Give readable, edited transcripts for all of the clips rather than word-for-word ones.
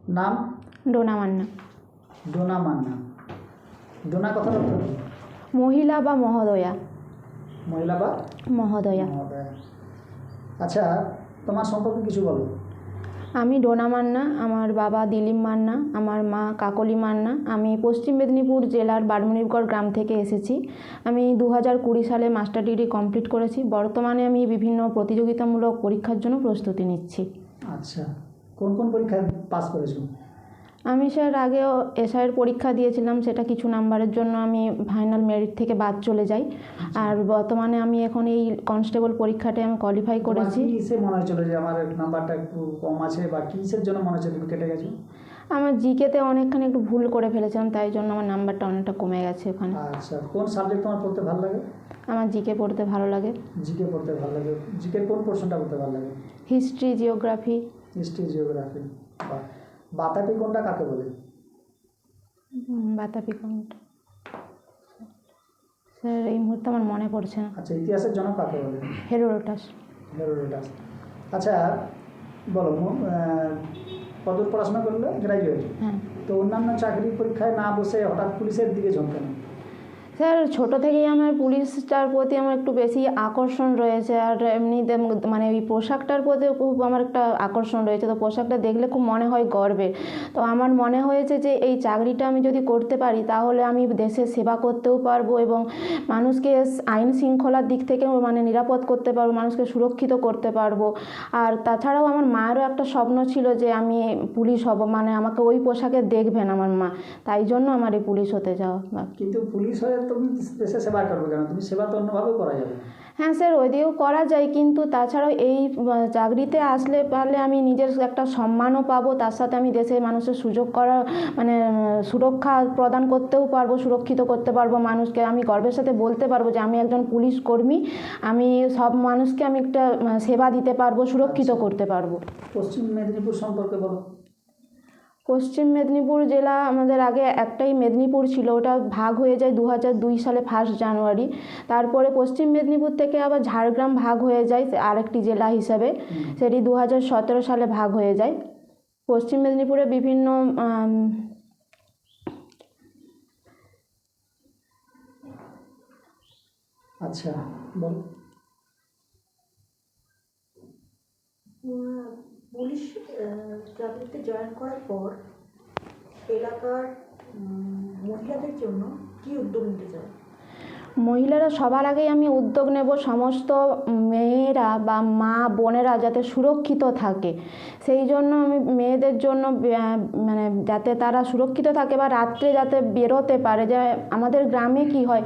নাম? ডোনা মান্না। ডোনা মান্না। ডোনা কথার অর্থ কি? মহিলা বা মহোদয়া। মহিলা বা মহোদয়া। মহোদয়া। আচ্ছা, তোমার সম্পর্কে কিছু বলো। আমি ডোনা মান্না, আমার বাবা দিলীপ মান্না, আমার মা কাকলি মান্না। আমি পশ্চিম মেদিনীপুর জেলার বারমুনিরগড় গ্রাম থেকে এসেছি। আমি 2020 সালে মাস্টার ডিগ্রি কমপ্লিট করেছি। বর্তমানে আমি বিভিন্ন প্রতিযোগিতামূলক পরীক্ষার জন্য প্রস্তুতি নিচ্ছি। আচ্ছা, কোন কোন পরীক্ষায় পাস করেছো? আমি স্যার আগেও এসআইয়ের পরীক্ষা দিয়েছিলাম, সেটা কিছু নাম্বারের জন্য আমি ফাইনাল মেরিট থেকে বাদ চলে যাই। আর বর্তমানে আমি এখন এই কনস্টেবল পরীক্ষাটায় আমি কোয়ালিফাই করেছি। কিসে মনে হয়েছিল যে আমার নাম্বারটা একটু কম আছে, বা কিসের জন্য মনে হচ্ছে তুমি কেটে গেছো? আমার জিকেতে অনেকখানি একটু ভুল করে ফেলেছিলাম, তাই জন্য আমার নাম্বারটা অনেকটা কমে গেছে ওখানে। আচ্ছা, কোন সাবজেক্ট তোমার পড়তে ভালো লাগে? আমার জিকে পড়তে ভালো লাগে। জিকে পড়তে ভালো লাগে। জিকের কোন পোর্শনটা পড়তে ভালো লাগে? History, geography. History, geography. বাতাবি কোনটা কাকে বলে? বাতাবি কোনটা স্যার এই মুহূর্তে আমার মনে পড়ছে না। আচ্ছা, ইতিহাসের জনক কাকে বলে? হেরোডোটাস। হেরোডোটাস। আচ্ছা, বলো, কতদূর পড়াশোনা করলে? গ্র্যাজুয়েট। হ্যাঁ তো অন্যান্য চাকরির পরীক্ষায় না বসে হঠাৎ পুলিশের দিকে ঝোঁকেন? স্যার, ছোটো থেকেই আমার পুলিশটার প্রতি আমার একটু বেশি আকর্ষণ রয়েছে। আর এমনিতে মানে ওই পোশাকটার প্রতিও খুব আমার একটা আকর্ষণ রয়েছে। তো পোশাকটা দেখলে খুব মনে হয় গর্বের। তো আমার মনে হয়েছে যে এই চাকরিটা আমি যদি করতে পারি তাহলে আমি দেশের সেবা করতেও পারবো এবং মানুষকে আইন শৃঙ্খলার দিক থেকেও মানে নিরাপদ করতে পারবো, মানুষকে সুরক্ষিত করতে পারবো। আর তাছাড়াও আমার মায়েরও একটা স্বপ্ন ছিল যে আমি পুলিশ হব, মানে আমাকে ওই পোশাকে দেখবেন আমার মা। তাই জন্য আমার এই পুলিশ হতে যাওয়া। কিন্তু পুলিশ হয়ে তুমি দেশে সেবা করবে কেন? তুমি সেবা তো অন্যভাবে করা যাবে। হ্যাঁ স্যার, ওইদিকেও করা যায়, কিন্তু তাছাড়াও এই চাকরিতে আসলে পারলে আমি নিজের একটা সম্মানও পাবো, তার সাথে আমি দেশের মানুষের সুযোগ করা মানে সুরক্ষা প্রদান করতেও পারবো, সুরক্ষিত করতে পারবো মানুষকে। আমি গর্বের সাথে বলতে পারবো যে আমি একজন পুলিশ কর্মী, আমি সব মানুষকে আমি একটা সেবা দিতে পারবো, সুরক্ষিত করতে পারবো। পশ্চিম মেদিনীপুর সম্পর্কে বলো। পশ্চিম মেদিনীপুর জেলা আমাদের আগে একটাই মেদিনীপুর ছিল, ওটা ভাগ হয়ে যায় 2002 সালে 1 জানুয়ারি। তারপরে পশ্চিম মেদিনীপুর থেকে আবার ঝাড়গ্রাম ভাগ হয়ে যায় আরেকটি জেলা হিসাবে, সেটি 2017 সালে ভাগ হয়ে যায়। পশ্চিম মেদিনীপুরে বিভিন্ন আচ্ছা, বলো। পুলিশ চাকরিতে জয়েন করার পর এলাকার মহিলাদের জন্য কি উদ্যোগ নিতে চাও? মহিলারা সবার আগেই আমি উদ্যোগ নেব সমস্ত মেয়েরা বা মা বোনেরা যাতে সুরক্ষিত থাকে, সেই জন্য আমি মেয়েদের জন্য মানে যাতে তারা সুরক্ষিত থাকে বা রাত্রে যাতে বেরোতে পারে। যে আমাদের গ্রামে কি হয়,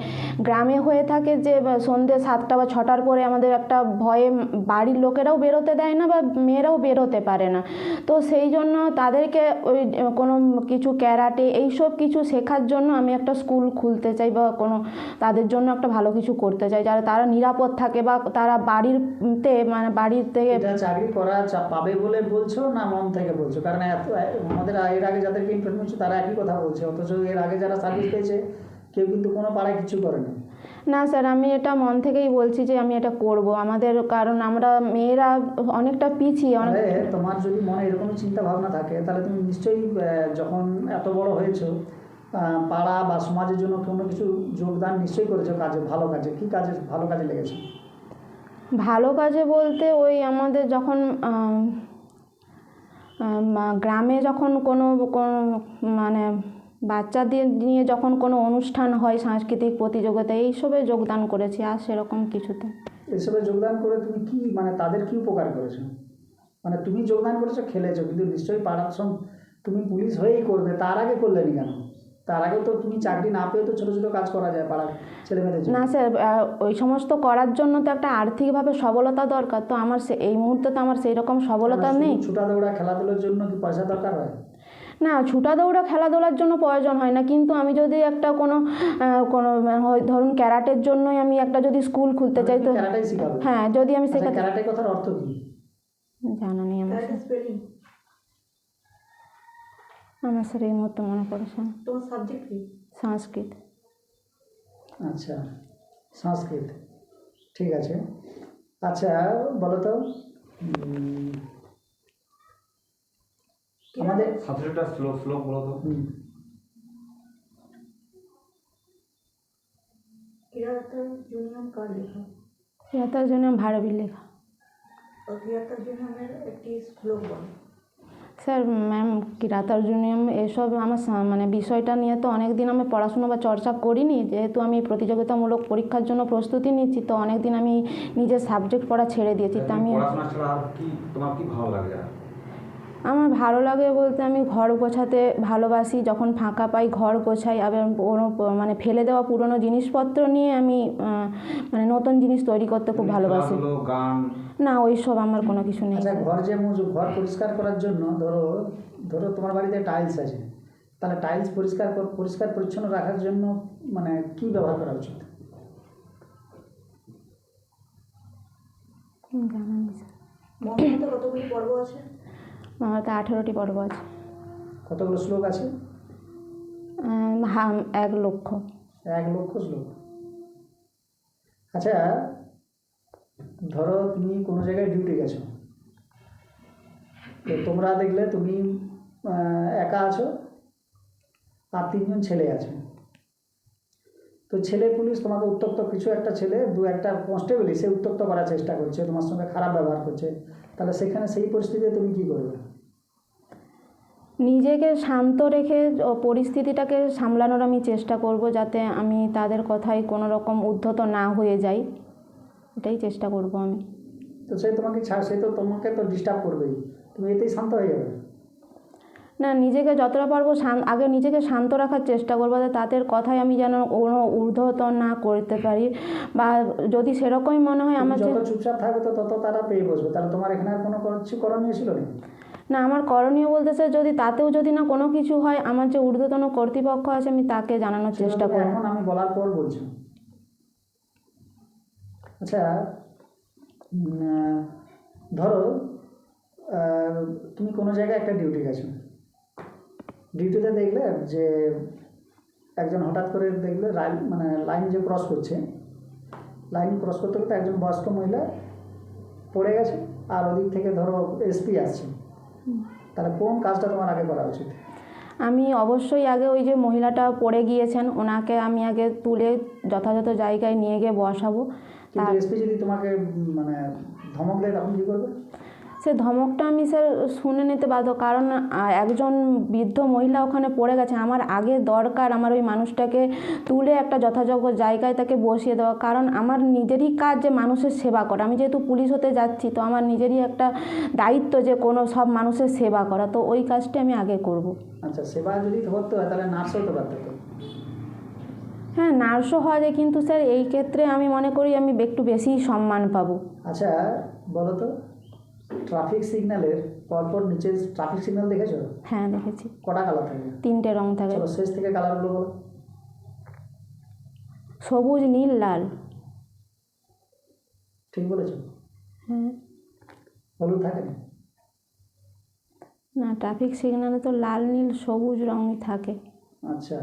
গ্রামে হয়ে থাকে যে সন্ধ্যে 7টা বা 6টার পরে আমাদের একটা ভয়ে বাড়ির লোকেরাও বেরোতে দেয় না বা মেয়েরাও বেরোতে পারে না। তো সেই জন্য তাদেরকে ওই কোনো কিছু ক্যারাটে এইসব কিছু শেখার জন্য আমি একটা স্কুল খুলতে চাই, বা কোনো তাদের জন্য একটা ভালো কিছু করতে চাই যাতে তারা নিরাপদ থাকে বা তারা বাড়িতে মানে বাড়ির থেকে। এটা চাকরি করা পাবে বলে বলছো না মন থেকে বলছো? কারণ আমাদের এর আগে যাদেরকে ইনফরমেশন তারা একই কথা বলছে, অথচ এর আগে যারা সার্ভিস পেয়েছে কেউ কিন্তু কোনো পাড়ায় কিছু করেনি। না স্যার, আমি এটা মন থেকেই বলছি যে আমি এটা করব আমাদের, কারণ আমরা মেয়েরা অনেকটা পিছিয়ে তোমার যদি মনে এরকম চিন্তা ভাবনা থাকে তাহলে তুমি নিশ্চয়ই যখন এত বড় হয়েছো পাড়া বা সমাজের জন্য কোনো কিছু যোগদান নিশ্চয়ই করেছো কাজে, ভালো কাজে। কি কাজে ভালো কাজে লেগেছে? ভালো কাজে বলতে ওই আমাদের যখন গ্রামে যখন কোনো মানে বাচ্চাদের নিয়ে যখন কোনো অনুষ্ঠান হয়, সাংস্কৃতিক প্রতিযোগিতা, এইসবে যোগদান করেছি, আর সেরকম কিছুতে। এসবে যোগদান করে তুমি কি মানে তাদের কি উপকার করেছো? মানে তুমি যোগদান করেছো, খেলেছো, কিন্তু নিশ্চয়ই পাড়ার সঙ্গে তুমি পুলিশ হয়েই করবে, তার আগে করলেনি কেন? তার আগে তো তুমি চাকরি না পেয়ে তো ছোটো ছোটো কাজ করা যায় পাড়ার ছেলেমেয়েদের জন্য। না স্যার, ওই সমস্ত করার জন্য তো একটা আর্থিকভাবে সবলতা দরকার, তো আমার এই মুহূর্তে তো আমার সেই রকম সবলতা নেই। ছোটা দৌড়া খেলাধুলার জন্য কি পয়সা দরকার হয়? না, ছোটা দৌড়া খেলাধুলার জন্য প্রয়োজন হয় না, কিন্তু আমি যদি একটা কোনো ধরুন ক্যারাটের জন্যই আমি একটা যদি স্কুল খুলতে চাই তো। ক্যারাটেই শিখাবে? হ্যাঁ, যদি আমি শেখাতে। ক্যারাটে কথার অর্থ কি? জানা নেই আমার স্যার, আমার স্যার এই মুহূর্তে মনে পড়েছে না। তোমার সাবজেক্ট কি? সংস্কৃত। আচ্ছা, সংস্কৃত, ঠিক আছে। আচ্ছা, বলো তো আমাদের সাবজেক্টটা শ্লোক বলো তো। কিরাতার জুনিয়ম কার লেখা? তার জন্য ভারবীর লেখা। কিরাতার জুনিয়মের একটি শ্লোক বল। স্যার ম্যাম কিরাতার্জুনিয়ম এসব আমার মানে বিষয়টা নিয়ে তো অনেক দিন আমি পড়াশুনো বা চর্চা করিনি, যেহেতু আমি প্রতিযোগিতামূলক পরীক্ষার জন্য প্রস্তুতি নিচ্ছি, তো অনেক দিন আমি নিজের সাবজেক্ট পড়া ছেড়ে দিয়েছি। তো আমি পড়াশোনা ছাড়া আর কি তোমার কি ভালো লাগে? আমার ভালো লাগে বলতে আমি ঘর গোছাতে ভালোবাসি, যখন ফাঁকা পাই ঘর গোছাই, আবার মানে ফেলে দেওয়া পুরনো জিনিসপত্র নিয়ে আমি মানে নতুন জিনিস তৈরি করতে খুব ভালোবাসি। খেলাধুলো, গান? না, ওইসব আমার কোনো কিছু নেই। আচ্ছা, ঘর পরিষ্কার করার জন্য ধরো ধরো তোমার বাড়িতে টাইলস আছে, তাহলে টাইলস পরিষ্কার পরিচ্ছন্ন রাখার জন্য মানে কি ব্যবহার করা উচিত? জানা নেই স্যার। মহাভারতে কতগুলি পর্ব আছে? আমার তো 18টি পর্ব আছে। কতগুলো শ্লোক আছে? 1 লক্ষ। 1 লক্ষ শ্লোক। আচ্ছা, ধরো তুমি কোনো জায়গায় ডিউটি গেছো, তো তোমরা দেখলে তুমি একা আছো আর 3জন ছেলে আছে। তো ছেলে পুলিশ তোমাকে উত্ত্যক্ত, কিছু একটা ছেলে 2-1টা কনস্টেবলই সে উত্ত্যক্ত করার চেষ্টা করছে, তোমার সঙ্গে খারাপ ব্যবহার করছে, তাহলে সেখানে সেই পরিস্থিতিতে তুমি কী করবে? নিজেকে শান্ত রেখে পরিস্থিতিটাকে সামলানোর আমি চেষ্টা করব, যাতে আমি তাদের কথায় কোনো রকম উদ্ধত না হয়ে যাই, এটাই চেষ্টা করব আমি। তো সে তোমাকে তো ডিস্টার্ব করবেই, তুমি এতেই শান্ত হয়ে যাবে? না, নিজেকে যতটা পারবো আগে নিজেকে শান্ত রাখার চেষ্টা করবো, যাতে তাদের কথায় আমি যেন কোনো ঊর্ধ্বত না করতে পারি, বা যদি সেরকমই মনে হয় আমার যত চুপচাপ থাকবে তো তত তারা পেয়ে বসবে, তাহলে তোমার এখানে আর কোনো কিছু করণীয় ছিল না? না, আমার করণীয় বলতে স্যার, যদি তাতেও যদি না কোনো কিছু হয়, আমার যে ঊর্ধ্বতন কর্তৃপক্ষ আছে আমি তাকে জানানোর চেষ্টা করব। এখন আমি বলার পর বলছি। আচ্ছা, ধরো তুমি কোনো জায়গায় একটা ডিউটি গেছো, ডিউটিতে দেখলে যে একজন হঠাৎ করে দেখলে লাইন যে ক্রস করছে, লাইন ক্রস করতে করতে একজন বয়স্ক মহিলা পড়ে গেছে, আর ওদিক থেকে ধরো এসপি আসছে, তাহলে কোন কাজটা তোমার আগে করা উচিত? আমি অবশ্যই আগে ওই যে মহিলাটা পড়ে গিয়েছেন ওনাকে আমি আগে তুলে যথাযথ জায়গায় নিয়ে গিয়ে বসাবো। কিন্তু এসপি যদি তোমাকে মানে ধমক দেয় তখন কী করবে? সে ধমকটা আমি স্যার শুনে নিতে বাধ্য, কারণ একজন বৃদ্ধ মহিলা ওখানে পড়ে গেছে, আমার আগে দরকার আমার ওই মানুষটাকে তুলে একটা যথাযোগ্য জায়গায় তাকে বসিয়ে দেওয়া, কারণ আমার নিজেরই কাজ যে মানুষের সেবা করা। আমি যেহেতু পুলিশ হতে যাচ্ছি, তো আমার নিজেরই একটা দায়িত্ব যে কোনো সব মানুষের সেবা করা, তো ওই কাজটি আমি আগে করব। আচ্ছা, সেবা যদি করতে হয় তাহলে নার্স হতে পারতে তো? হ্যাঁ, নার্সও হওয়া যায়, কিন্তু স্যার এই ক্ষেত্রে আমি মনে করি আমি একটু বেশিই সম্মান পাবো। আচ্ছা, বলো তো, ট্রাফিক সিগন্যালের পরপর নিচে ট্রাফিক সিগন্যাল দেখেছো? হ্যাঁ, দেখেছি। কটা কালার থাকে? 3টে রং থাকে। চলো শেষ থেকে কালারগুলো বলো। সবুজ, নীল, লাল। ঠিক বলেছো? হ্যাঁ। হলুদ থাকে না? না, ট্রাফিক সিগন্যালে তো লাল, নীল, সবুজ রঙই থাকে। আচ্ছা,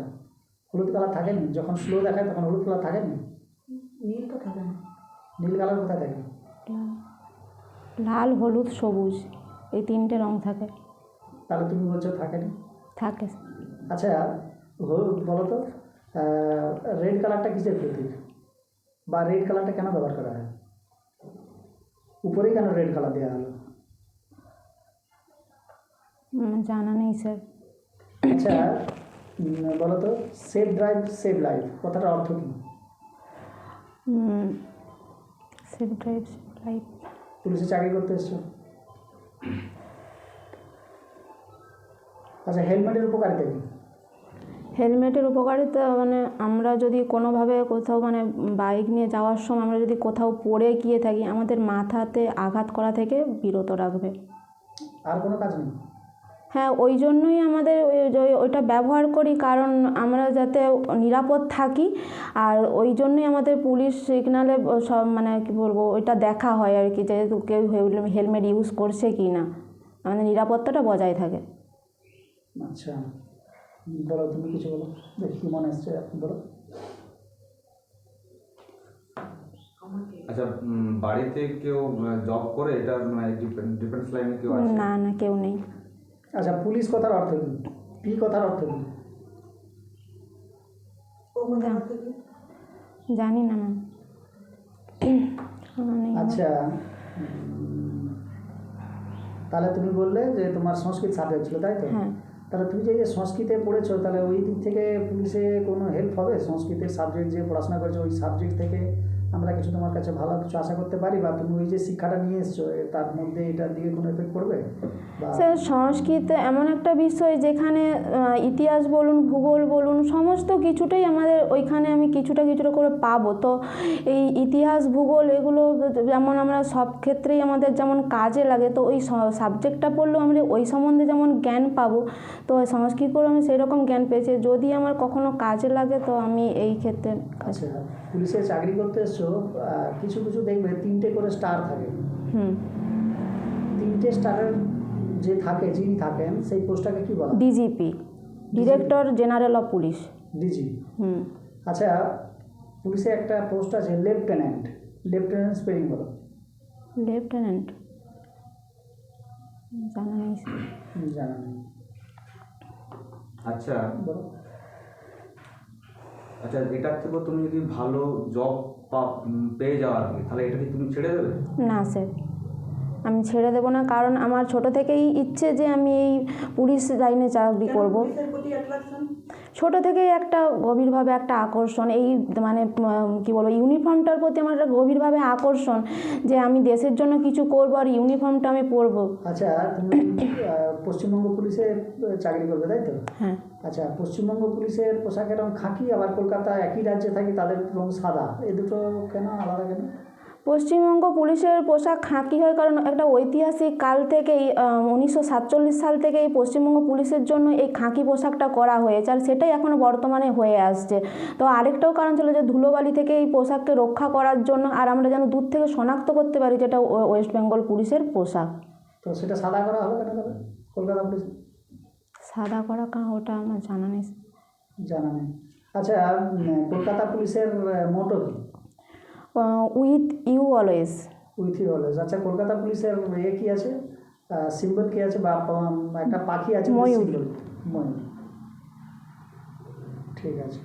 হলুদ কালার থাকেনি? যখন স্লো দেখায় তখন হলুদ কালার থাকেনি? নীল তো থাকে না। নীল কালার কোথায় থাকে? লাল, হলুদ, সবুজ, এই 3টে রং থাকে। তাহলে তুমি বলছো থাকেনি? থাকে। আচ্ছা, হলুদ বলো তো, রেড কালারটা কিসের প্রতীক, বা রেড কালারটা কেন ব্যবহার করা হয়? উপরেই কেন রেড কালার দেওয়া হলো? জানা নেই স্যার। আচ্ছা, বলো তো, সেভ ড্রাইভ সেভ লাইফ কথাটার অর্থ কী? Save drive save life. পুলিশে চাকরি করতে এসছো? আচ্ছা, হেলমেটের উপকারিতা কী? হেলমেটের উপকারিতা মানে আমরা যদি কোনোভাবে কোথাও মানে বাইক নিয়ে যাওয়ার সময় আমরা যদি কোথাও পড়ে গিয়ে থাকি, আমাদের মাথাতে আঘাত করা থেকে বিরত রাখবে। আর কোনো কাজ নেই? হ্যাঁ, ওই জন্যই আমাদের ওইটা ব্যবহার করি, কারণ আমরা যাতে নিরাপদ থাকি, আর ওই জন্যই আমাদের পুলিশ সিগনালে সব মানে কী বলবো ওইটা দেখা হয় আর কি, যে কেউ হেলমেট ইউজ করছে কি না, আমাদের নিরাপত্তাটা বজায় থাকে। আচ্ছা, বলো, তুমি কিছু বলো, দেখি কী মনে আসছে, বলো। আচ্ছা, বাড়িতে কেউ জব করে, এটা ডিফেন্স লাইনে কেউ আছে? না, কেউ নেই। আচ্ছা, পুলিশ কথার অর্থ কি? পি কথার অর্থ কি? ও কোথা থেকে? জানি না ম্যাম। শোনা নেই আমার। আচ্ছা, তাহলে তুমি বললে যে তোমার সংস্কৃত সাবজেক্ট ছিল, তাই তো? হ্যাঁ। তাহলে তুমি যে সংস্কৃতে পড়েছো, তাহলে ওই দিক থেকে পুলিশে কোনো হেল্প হবে? সংস্কৃতের সাবজেক্ট যে পড়াশোনা করেছো, ওই সাবজেক্ট থেকে আমরা কিছু তোমার কাছে ভালো কিছু আশা করতে পারি? বা তুমি ওই যে শিক্ষাটা নিয়ে এসছো, তার মধ্যে এটার দিকে কোনো এফেক্ট পড়বে? বা স্যার, সংস্কৃত এমন একটা বিষয় যেখানে ইতিহাস বলুন, ভূগোল বলুন, সমস্ত কিছুটাই আমাদের ওইখানে আমি কিছুটা কিছুটা করে পাবো। তো এই ইতিহাস, ভূগোল এগুলো যেমন আমরা সব ক্ষেত্রেই আমাদের যেমন কাজে লাগে, তো ওই সাবজেক্টটা পড়লেও আমরা ওই সম্বন্ধে যেমন জ্ঞান পাবো, তো সংস্কৃত পড়ে আমি সেই রকম জ্ঞান পেয়েছি। যদি আমার কখনো কাজে লাগে তো আমি এই ক্ষেত্রে আচ্ছা, পুলিশে চাকরি করতে এসছো, কিছু কিছু দেখবে 3টে করে স্টার থাকে। হুম 3টে স্টারের যে থাকে, যিনি থাকেন, সেই পোস্টটাকে কি বলা? DGP, director general of police. DG. হুম আচ্ছা, পুলিশে একটা পোস্ট আছে লেফটেন্যান্ট। লেফটেন্যান্ট স্পেলিং বলো। লেফটেন্যান্ট জানা নেই স্যার। জানা নেই, আচ্ছা বলো। আচ্ছা, এটার থেকেও তুমি যদি ভালো জব পেয়ে যাও আর কি, তাহলে এটা কি তুমি ছেড়ে দেবে? না স্যার, আমি ছেড়ে দেবো না, কারণ আমার ছোট থেকেই ইচ্ছে যে আমি এই পুলিশ লাইনে চাকরি কেন করব। পুলিশের প্রতি অ্যাট্রাকশন? ছোট থেকেই একটা গভীরভাবে একটা আকর্ষণ, এই মানে কি বলবো, ইউনিফর্মটার প্রতি আমার একটা গভীরভাবে আকর্ষণ, যে আমি দেশের জন্য কিছু করব আর ইউনিফর্মটা আমি পরবো। আচ্ছা, তুমি পশ্চিমবঙ্গ পুলিশে চাকরি করবে, তাই তো? হ্যাঁ। আচ্ছা, পশ্চিমবঙ্গ পুলিশের পোশাকের রং খাকি, আবার কলকাতা একই রাজ্যে থাকি তাদের রং সাদা, এই দুটো কেন আলাদা কেন? পশ্চিমবঙ্গ পুলিশের পোশাক খাকি হয় কারণ একটা ঐতিহাসিক কাল থেকেই 1947 সাল থেকে এই পশ্চিমবঙ্গ পুলিশের জন্য এই খাকি পোশাকটা করা হয়েছে, আর সেটাই এখনও বর্তমানে হয়ে আসছে। তো আরেকটাও কারণ ছিল যে ধুলোবালি থেকে এই পোশাককে রক্ষা করার জন্য, আর আমরা যেন দূর থেকে শনাক্ত করতে পারি যেটা ওয়েস্ট বেঙ্গল পুলিশের পোশাক। তো সেটা সাদা করা হলো কেন তবে কলকাতা পুলিশ? সাদা করা কারণ ওটা আমার জানা নেই। জানা নেই। আচ্ছা, কলকাতা পুলিশের মোটো কি? With you always. With you always. আচ্ছা, কলকাতা পুলিশের কি আছে, সিম্বল কি আছে, বা একটা পাখি আছে, ময়ূর। সিম্বল? ময়ূর। ঠিক আছে।